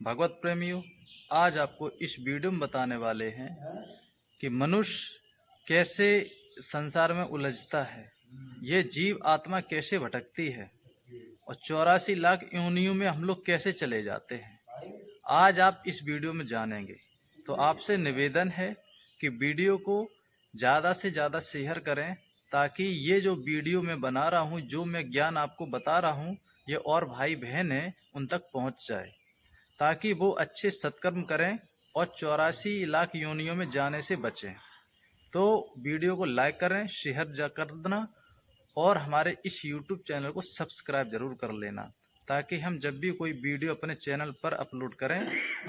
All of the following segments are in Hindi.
भगवत प्रेमियों, आज आपको इस वीडियो में बताने वाले हैं कि मनुष्य कैसे संसार में उलझता है, ये जीव आत्मा कैसे भटकती है और 84 लाख योनियों में हम लोग कैसे चले जाते हैं। आज आप इस वीडियो में जानेंगे। तो आपसे निवेदन है कि वीडियो को ज़्यादा से ज़्यादा शेयर करें, ताकि ये जो वीडियो मैं बना रहा हूँ, जो मैं ज्ञान आपको बता रहा हूँ, ये और भाई बहन हैं उन तक पहुँच जाए, ताकि वो अच्छे सत्कर्म करें और 84 लाख योनियों में जाने से बचें। तो वीडियो को लाइक करें, शेयर कर देना और हमारे इस YouTube चैनल को सब्सक्राइब ज़रूर कर लेना, ताकि हम जब भी कोई वीडियो अपने चैनल पर अपलोड करें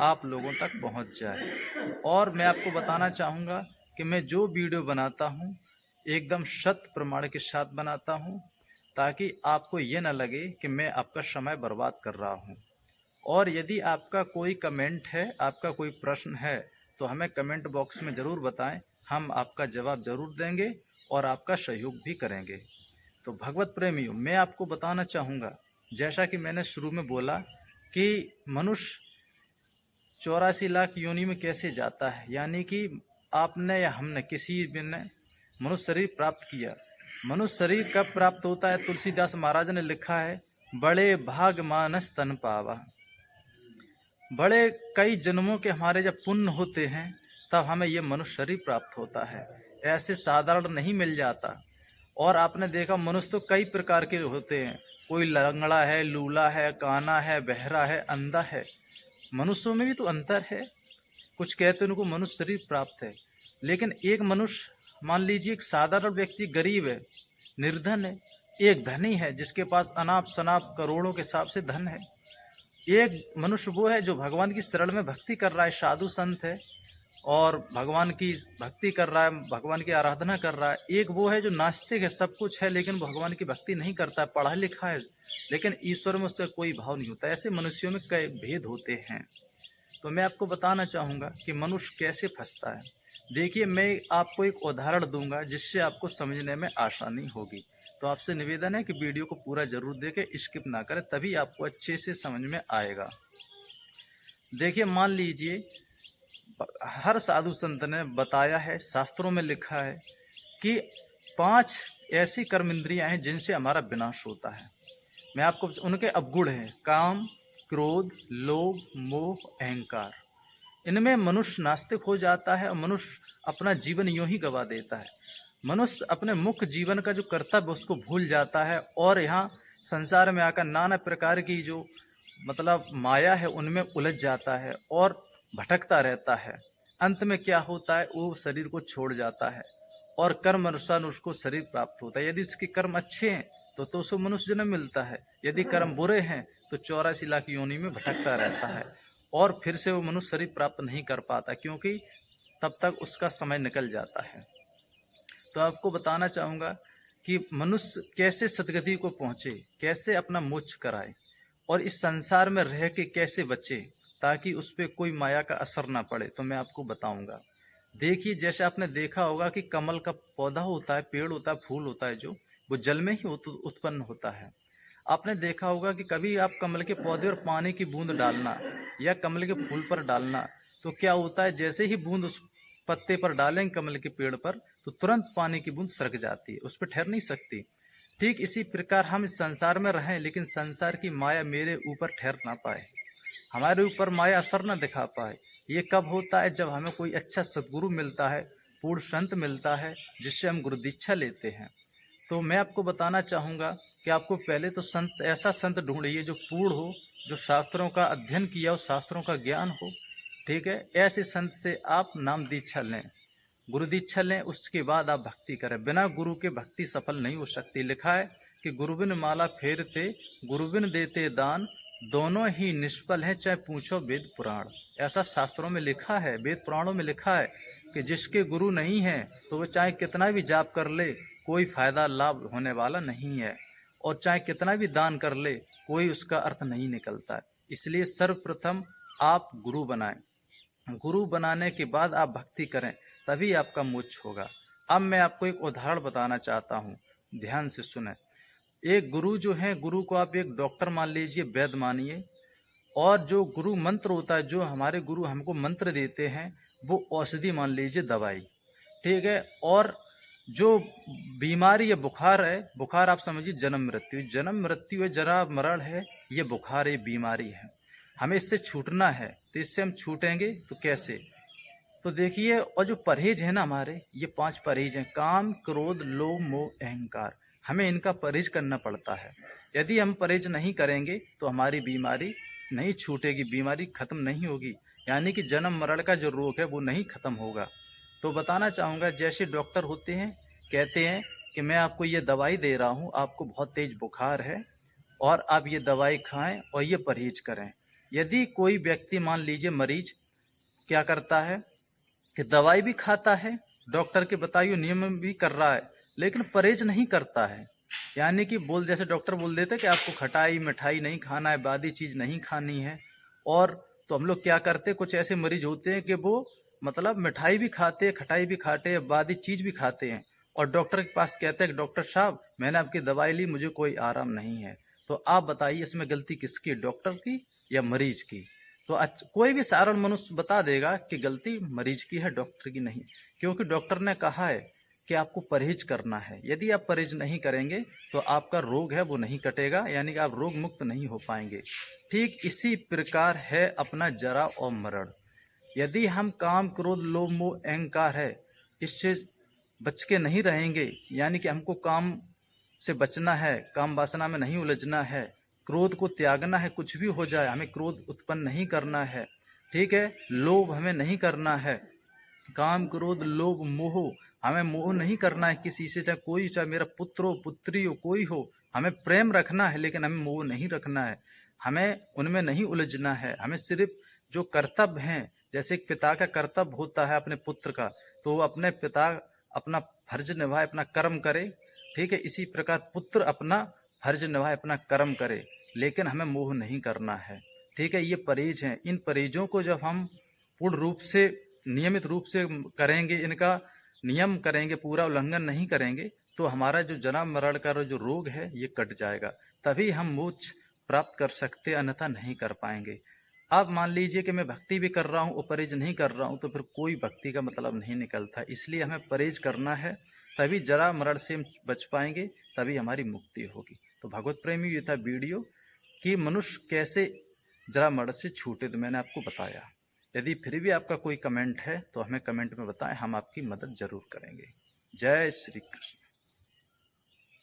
आप लोगों तक पहुंच जाए। और मैं आपको बताना चाहूँगा कि मैं जो वीडियो बनाता हूं एकदम शत प्रमाण के साथ बनाता हूं, ताकि आपको ये न लगे कि मैं आपका समय बर्बाद कर रहा हूं। और यदि आपका कोई कमेंट है, आपका कोई प्रश्न है, तो हमें कमेंट बॉक्स में ज़रूर बताएं, हम आपका जवाब ज़रूर देंगे और आपका सहयोग भी करेंगे। तो भगवत प्रेमियों, मैं आपको बताना चाहूँगा, जैसा कि मैंने शुरू में बोला कि मनुष्य 84 लाख योनि में कैसे जाता है, यानी कि आपने या हमने किसी भी ने मनुष्य शरीर प्राप्त किया। मनुष्य शरीर कब प्राप्त होता है? तुलसीदास महाराज ने लिखा है, बड़े भाग मानस तन पावा। बड़े कई जन्मों के हमारे जब पुण्य होते हैं तब हमें ये मनुष्य शरीर प्राप्त होता है, ऐसे साधारण नहीं मिल जाता। और आपने देखा मनुष्य तो कई प्रकार के होते हैं, कोई लंगड़ा है, लूला है, काना है, बहरा है, अंधा है। मनुष्यों में भी तो अंतर है। कुछ कहते हैं उनको मनुष्य शरीर प्राप्त है, लेकिन एक मनुष्य, मान लीजिए एक साधारण व्यक्ति गरीब है, निर्धन है, एक धनी है जिसके पास अनाप शनाप करोड़ों के हिसाब से धन है। एक मनुष्य वो है जो भगवान की शरण में भक्ति कर रहा है, साधु संत है और भगवान की भक्ति कर रहा है, भगवान की आराधना कर रहा है। एक वो है जो नास्तिक है, सब कुछ है लेकिन भगवान की भक्ति नहीं करता है, पढ़ा लिखा है लेकिन ईश्वर में उसका कोई भाव नहीं होता। ऐसे मनुष्यों में कई भेद होते हैं। तो मैं आपको बताना चाहूँगा कि मनुष्य कैसे फंसता है। देखिए, मैं आपको एक उदाहरण दूंगा जिससे आपको समझने में आसानी होगी। तो आपसे निवेदन है कि वीडियो को पूरा जरूर देखें, स्किप ना करें, तभी आपको अच्छे से समझ में आएगा। देखिए, मान लीजिए हर साधु संत ने बताया है, शास्त्रों में लिखा है कि 5 ऐसी कर्म इंद्रियां हैं जिनसे हमारा विनाश होता है। मैं आपको उनके अवगुण हैं, काम, क्रोध, लोभ, मोह, अहंकार। इनमें मनुष्य नास्तिक हो जाता है और मनुष्य अपना जीवन यूं ही गवा देता है। मनुष्य अपने मुख्य जीवन का जो कर्तव्य उसको भूल जाता है और यहाँ संसार में आकर नाना प्रकार की जो माया है उनमें उलझ जाता है और भटकता रहता है। अंत में क्या होता है, वो शरीर को छोड़ जाता है और कर्म अनुसार उसको शरीर प्राप्त होता है। यदि उसके कर्म अच्छे हैं तो उसको मनुष्य जन्म मिलता है, यदि कर्म बुरे हैं तो 84 लाख योनि में भटकता रहता है और फिर से वो मनुष्य शरीर प्राप्त नहीं कर पाता, क्योंकि तब तक उसका समय निकल जाता है। तो आपको बताना चाहूँगा कि मनुष्य कैसे सद्गति को पहुँचे, कैसे अपना मोक्ष कराए और इस संसार में रह के कैसे बचे, ताकि उस पर कोई माया का असर ना पड़े। तो मैं आपको बताऊंगा। देखिए, जैसे आपने देखा होगा कि कमल का पौधा होता है, पेड़ होता है, फूल होता है, जो वो जल में ही उत्पन्न होता है। आपने देखा होगा कि कभी आप कमल के पौधे और पानी की बूंद डालना या कमल के फूल पर डालना, तो क्या होता है, जैसे ही बूंद उस पत्ते पर डालेंगे कमल के पेड़ पर, तो तुरंत पानी की बूंद सरक जाती है, उस पर ठहर नहीं सकती। ठीक इसी प्रकार हम इस संसार में रहें लेकिन संसार की माया मेरे ऊपर ठहर ना पाए, हमारे ऊपर माया असर न दिखा पाए। ये कब होता है? जब हमें कोई अच्छा सद्गुरु मिलता है, पूर्ण संत मिलता है, जिससे हम गुरु दीक्षा लेते हैं। तो मैं आपको बताना चाहूँगा कि आपको पहले तो संत, ऐसा संत ढूंढिए जो पूर्ण हो, जो शास्त्रों का अध्ययन किया हो, शास्त्रों का ज्ञान हो। ठीक है, ऐसे संत से आप नाम दीक्षा लें, गुरु दीक्षा लें, उसके बाद आप भक्ति करें। बिना गुरु के भक्ति सफल नहीं हो सकती। लिखा है कि गुरुबिन माला फेरते, गुरुबिन देते दान, दोनों ही निष्फल हैं चाहे पूछो वेद पुराण। ऐसा शास्त्रों में लिखा है, वेद पुराणों में लिखा है कि जिसके गुरु नहीं है तो वह चाहे कितना भी जाप कर ले, कोई फायदा लाभ होने वाला नहीं है, और चाहे कितना भी दान कर ले, कोई उसका अर्थ नहीं निकलता है। इसलिए सर्वप्रथम आप गुरु बनाएं, गुरु बनाने के बाद आप भक्ति करें, तभी आपका मोक्ष होगा। अब मैं आपको एक उदाहरण बताना चाहता हूँ, ध्यान से सुने। एक गुरु जो है, गुरु को आप एक डॉक्टर मान लीजिए, वैद्य मानिए, और जो गुरु मंत्र होता है, जो हमारे गुरु हमको मंत्र देते हैं, वो औषधि मान लीजिए दवाई, ठीक है। और जो बीमारी या बुखार है, बुखार आप समझिए जन्म मृत्यु है, जरा मरण है, ये बुखार है, बीमारी है। हमें इससे छूटना है, तो इससे हम छूटेंगे तो कैसे? तो देखिए, और जो परहेज है ना हमारे, ये 5 परहेज हैं: काम, क्रोध, लोभ, मोह, अहंकार। हमें इनका परहेज करना पड़ता है। यदि हम परहेज नहीं करेंगे तो हमारी बीमारी नहीं छूटेगी, बीमारी खत्म नहीं होगी, यानी कि जन्म मरण का जो रोग है वो नहीं खत्म होगा। तो बताना चाहूँगा, जैसे डॉक्टर होते हैं, कहते हैं कि मैं आपको ये दवाई दे रहा हूँ, आपको बहुत तेज बुखार है और आप ये दवाई खाएं और ये परहेज करें। यदि कोई व्यक्ति, मान लीजिए मरीज, क्या करता है कि दवाई भी खाता है, डॉक्टर के बताए हुए नियम भी कर रहा है, लेकिन परहेज नहीं करता है, यानी कि जैसे डॉक्टर बोल देते कि आपको खटाई मिठाई नहीं खाना है, बादी चीज़ नहीं खानी है। और तो हम लोग क्या करते, कुछ ऐसे मरीज होते हैं कि वो मतलब मिठाई भी खाते हैं, खटाई भी खाते हैं, बादी चीज़ भी खाते हैं, और डॉक्टर के पास कहते हैं कि डॉक्टर साहब मैंने आपकी दवाई ली, मुझे कोई आराम नहीं है। तो आप बताइए इसमें गलती किसकी, डॉक्टर की या मरीज की? तो कोई भी साधारण मनुष्य बता देगा कि गलती मरीज की है, डॉक्टर की नहीं, क्योंकि डॉक्टर ने कहा है कि आपको परहेज करना है। यदि आप परहेज नहीं करेंगे तो आपका रोग है वो नहीं कटेगा, यानी कि आप रोग मुक्त नहीं हो पाएंगे। ठीक इसी प्रकार है अपना जरा और मरण। यदि हम काम, क्रोध, लोभ, मोह, अहंकार है, इससे बच के नहीं रहेंगे, यानी कि हमको काम से बचना है, काम वासना में नहीं उलझना है, क्रोध को त्यागना है, कुछ भी हो जाए हमें क्रोध उत्पन्न नहीं करना है, ठीक है। लोभ हमें नहीं करना है, काम, क्रोध, लोभ, मोह, हमें मोह नहीं करना है किसी से, चाहे कोई, चाहे मेरा पुत्र हो, पुत्री हो, कोई हो, हमें प्रेम रखना है, लेकिन हमें मोह नहीं रखना है, हमें उनमें नहीं उलझना है। हमें सिर्फ जो कर्तव्य हैं, जैसे एक पिता का कर्तव्य होता है अपने पुत्र का, तो वो अपने पिता अपना फर्ज निभाए, अपना कर्म करे, ठीक है। इसी प्रकार पुत्र अपना फर्ज निभाए, अपना कर्म करे, लेकिन हमें मोह नहीं करना है, ठीक है। ये परहेज हैं। इन परहेजों को जब हम पूर्ण रूप से, नियमित रूप से करेंगे, इनका नियम करेंगे, पूरा उल्लंघन नहीं करेंगे, तो हमारा जो जन्म मरण का जो रोग है ये कट जाएगा, तभी हम मोक्ष प्राप्त कर सकते, अन्यथा नहीं कर पाएंगे। अब मान लीजिए कि मैं भक्ति भी कर रहा हूँ और परहेज नहीं कर रहा हूँ, तो फिर कोई भक्ति का मतलब नहीं निकलता। इसलिए हमें परहेज करना है, तभी जरा मरण से बच पाएंगे, तभी हमारी मुक्ति होगी। तो भगवत प्रेमी, ये था वीडियो कि मनुष्य कैसे जरा मरण से छूटे, तो मैंने आपको बताया। यदि फिर भी आपका कोई कमेंट है तो हमें कमेंट में बताएं, हम आपकी मदद जरूर करेंगे। जय श्री कृष्ण।